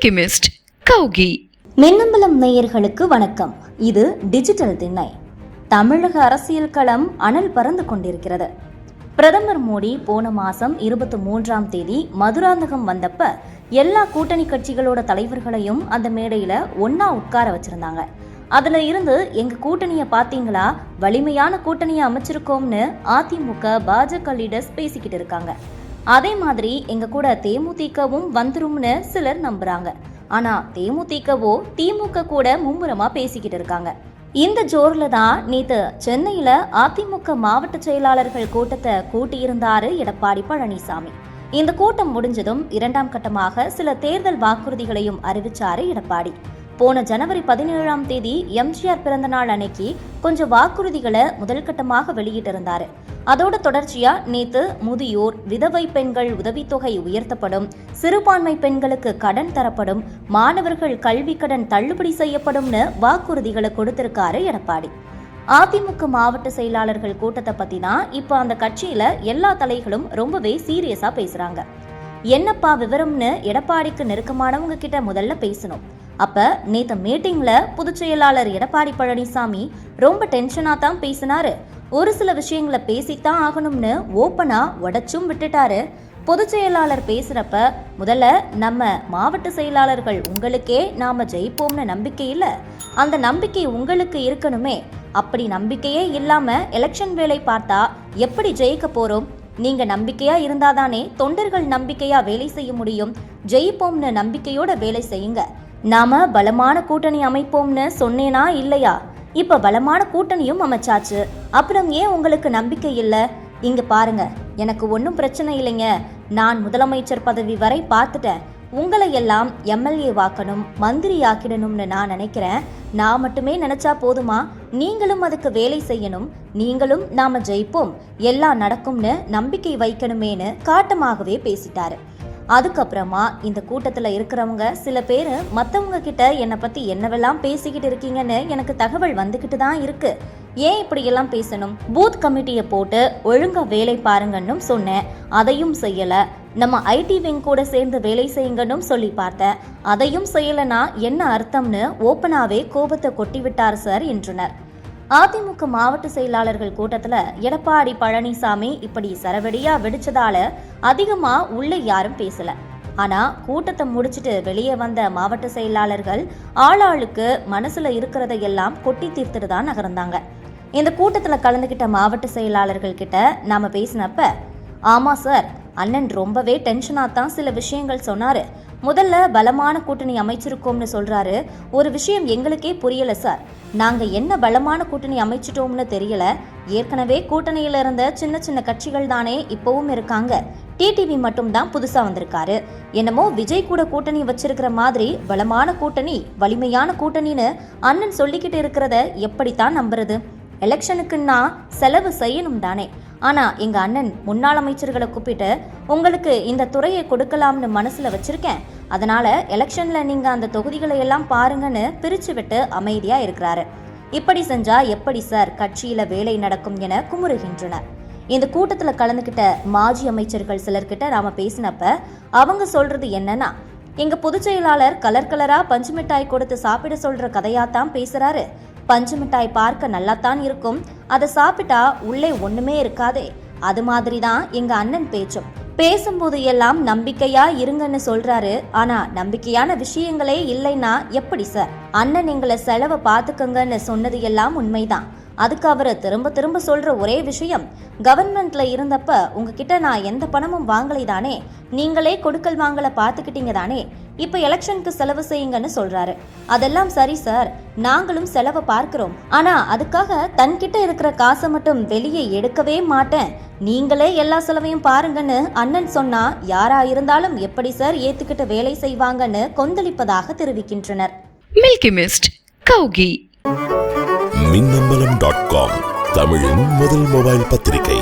Milky mist கௌகி. Minnambalam நேயர்களுக்கு வணக்கம். இது டிஜிட்டல் திண்ணை. தமிழக அரசியல் களம் அனல் பறந்து கொண்டிருக்கிறது. பிரதமர் மோடி போன மாசம் 23ஆம் தேதி மதுராந்தகம் வந்தப்ப எல்லா கூட்டணி கட்சிகளோட தலைவர்களையும் அந்த மேடையில ஒன்னா உட்கார வச்சிருந்தாங்க. அதுல இருந்து எங்க கூட்டணியை பாத்தீங்களா, வலிமையான கூட்டணியை அமைச்சிருக்கோம்னு அதிமுக பாஜக லீடர்ஸ் பேசிக்கிட்டு இருக்காங்க. அதே மாதிரி எங்க கூட தேமுதிகவும் வந்துரும்னு சிலர் நம்புறாங்க. ஆனா தேமுதிகவோ திமுக கூட மும்முரமா பேசிக்கிட்டு இருக்காங்க. இந்த ஜோர்ல தான் நேத்து சென்னையில அதிமுக மாவட்ட செயலாளர்கள் கூட்டத்தை கூட்டியிருந்தாரு எடப்பாடி பழனிசாமி. இந்த கூட்டம் முடிஞ்சதும் 2ஆம் கட்டமாக சில தேர்தல் வாக்குறுதிகளையும் அறிவிச்சாரு எடப்பாடி. போன ஜனவரி 17ஆம் தேதி எம்ஜிஆர் பிறந்த நாள் அன்னைக்கு கொஞ்சம் வாக்குறுதிகளை முதல் கட்டமாக வெளியிட்டிருந்தாரு. அதோட தொடர்ச்சியா நேத்து முதியோர், விதவை பெண்கள் உதவித்தொகை உயர்த்தப்படும், சிறுபான்மை பெண்களுக்கு கடன் தரப்படும், மாணவர்கள் கல்வி கடன் தள்ளுபடி செய்யப்படும்னு வாக்குறுதிகளை கொடுத்திருக்காரு எடப்பாடி. அதிமுக மாவட்ட செயலாளர்கள் கூட்டத்தை பத்தி தான் இப்ப அந்த கட்சியில எல்லா தலைகளும் ரொம்பவே சீரியஸா பேசுறாங்க. என்னப்பா விவரம்னு எடப்பாடிக்கு நெருக்கமானவங்க கிட்ட முதல்ல பேசணும். அப்ப நேத்து மீட்டிங்ல பொதுச் செயலாளர் எடப்பாடி பழனிசாமி ரொம்ப டென்ஷனா தான் பேசினாரு. ஒரு சில விஷயங்களை பேசித்தான் ஆகணும்னு ஓப்பனா உடைச்சும் விட்டுட்டாரு. பொதுச் செயலாளர் பேசுறப்ப முதல்ல நம்ம மாவட்ட செயலாளர்கள் உங்களுக்கே நாம ஜெயிப்போம்னு நம்பிக்கை இல்ல, அந்த நம்பிக்கை உங்களுக்கு இருக்கணுமே. அப்படி நம்பிக்கையே இல்லாம எலெக்ஷன் வேலை பார்த்தா எப்படி ஜெயிக்க போறோம்? நீங்க நம்பிக்கையா இருந்தாதானே தொண்டர்கள் நம்பிக்கையா வேலை செய்ய முடியும். ஜெயிப்போம்னு நம்பிக்கையோட வேலை செய்யுங்க. நாம பலமான கூட்டணி அமைப்போம்னு சொன்னேனா இல்லையா? இப்ப பலமான கூட்டணியும் அமைச்சாச்சு. அப்புறம் ஏன் உங்களுக்கு நம்பிக்கை இல்ல? இங்க பாருங்க, எனக்கு ஒன்றும் பிரச்சனை இல்லைங்க. நான் முதலமைச்சர் பதவி வரை பார்த்துட்டேன். உங்களை எல்லாம் எம்எல்ஏ வாக்கணும், மந்திரி ஆக்கிடணும்னு நான் நினைக்கிறேன். நான் மட்டுமே நினைச்சா போதுமா? நீங்களும் அதுக்கு வேலை செய்யணும். நீங்களும் நாம ஜெயிப்போம், எல்லாம் நடக்கும்னு நம்பிக்கை வைக்கணுமேனு காட்டமாகவே பேசிட்டாரு. அதுக்கப்புறமா இந்த கூட்டத்துல இருக்கிறவங்க சில பேர் மற்றவங்க கிட்ட என்னை பத்தி என்னவெல்லாம் பேசிக்கிட்டு இருக்கீங்கன்னு எனக்கு தகவல் வந்துகிட்டு தான் இருக்கு. ஏன் இப்படி எல்லாம் பேசணும்? பூத் கமிட்டியை போட்டு ஒழுங்கா வேலை பாருங்கன்னு சொன்னேன், அதையும் செய்யல. நம்ம ஐடி விங் கூட சேர்ந்து வேலை செய்யுங்கன்னு சொல்லி பார்த்தேன், அதையும் செய்யலனா என்ன அர்த்தம்னு ஓப்பனாவே கோபத்தை கொட்டி விட்டார் சார் என்றனர். அதிமுக மாவட்ட செயலாளர்கள் கூட்டத்துல எடப்பாடி பழனிசாமி இப்படி சரவெடியா வெடிச்சதால அதிகமா உள்ள யாரும் பேசல. ஆனா கூட்டத்தை முடிச்சுட்டு வெளியே வந்த மாவட்ட செயலாளர்கள் ஆளாளுக்கு மனசுல இருக்கிறதையெல்லாம் கொட்டி தீர்த்துட்டு தான் நகர்ந்தாங்க. இந்த கூட்டத்துல கலந்துகிட்ட மாவட்ட செயலாளர்கள் கிட்ட நாம பேசினப்ப, ஆமா சார், அண்ணன் ரொம்பவே டென்ஷனா தான் சில விஷயங்கள் சொன்னாரு. முதல்ல பலமான கூட்டணி அமைச்சிருக்கோம்னு சொல்றாரு. ஒரு விஷயம் எங்களுக்கே புரியல சார். நாங்க என்ன பலமான கூட்டணி அமைச்சிட்டோம்னு தெரியல. ஏற்கனவே கூட்டணியில இருந்த சின்ன சின்ன கட்சிகள் தானே இப்பவும் இருக்காங்க. டிடிவி மட்டும் தான் புதுசா வந்திருக்காரு. என்னமோ விஜய் கூட கூட்டணி வச்சிருக்கிற மாதிரி பலமான கூட்டணி, வலிமையான கூட்டணின்னு அண்ணன் சொல்லிக்கிட்டு இருக்கிறத எப்படித்தான் நம்புறது? எலெக்ஷனுக்குன்னா செலவு செய்யணும் தானே. ஆனா எங்க அண்ணன் முன்னாள் அமைச்சர்களை கூப்பிட்டு உங்களுக்கு இந்த துறையை கொடுக்கலாம்னு மனசுல வச்சிருக்கேன், அதனால எலெக்ஷன்ல நீங்க அந்த தொகுதிகளை எல்லாம் பாருங்கன்னு பிரிச்சு விட்டு அமைதியா இருக்கிறாரு. இப்படி செஞ்சா எப்படி சார் கட்சியில வேலை நடக்கும் என குமுறுகின்றனர். இந்த கூட்டத்துல கலந்துகிட்ட மாஜி அமைச்சர்கள் சிலர்கிட்ட நாம பேசினப்ப அவங்க சொல்றது என்னன்னா, எங்க பொதுச் செயலாளர் கலர் கலரா பஞ்சு மிட்டாய் கொடுத்து சாப்பிட சொல்ற கதையாத்தான் பேசுறாரு. பஞ்சு மிட்டாய் பார்க்க நல்லாத்தான் இருக்கும், அதை சாப்பிட்டா உள்ளே ஒண்ணுமே இருக்காதே. அது மாதிரி தான் எங்க அண்ணன் பேச்சும். பேசும்போது எல்லாம் நம்பிக்கையா இருங்கன்னு சொல்றாரு. ஆனா நம்பிக்கையான விஷயங்களே இல்லைன்னா எப்படி சார்? அண்ணன் எங்களை செலவை பார்த்துக்கங்கன்னு சொன்னது எல்லாம் உண்மைதான். அதுக்கு அவரு திரும்ப திரும்ப சொல்ற ஒரே விஷயம், கவர்மெண்ட்ல இருந்தப்ப உங்ககிட்ட நான் எந்த பணமும் வாங்கலை தானே, நீங்களே கொடுக்கல் வாங்கல பார்த்துக்கிட்டீங்க தானே, இப்ப எலெக்ஷனுக்கு செலவு செய்யுங்கன்னு சொல்றாரு. அதெல்லாம் சரி சார், நாங்களும் செலவை பார்க்கிறோம். ஆனா அதுக்காக தன்கிட்ட இருக்கிற காசை மட்டும் வெளியே எடுக்கவே மாட்டேன், நீங்களே எல்லா செலவையும் பாருங்கன்னு அண்ணன் சொன்னா யாரா இருந்தாலும் எப்படி சார் ஏத்துக்கிட்டு வேலை செய்வாங்கன்னு கொந்தளிப்பதாக தெரிவிக்கின்றனர். Milky mist கௌகி. மின்னம்பலம்.com தமிழின் முதல் மொபைல் பத்திரிகை.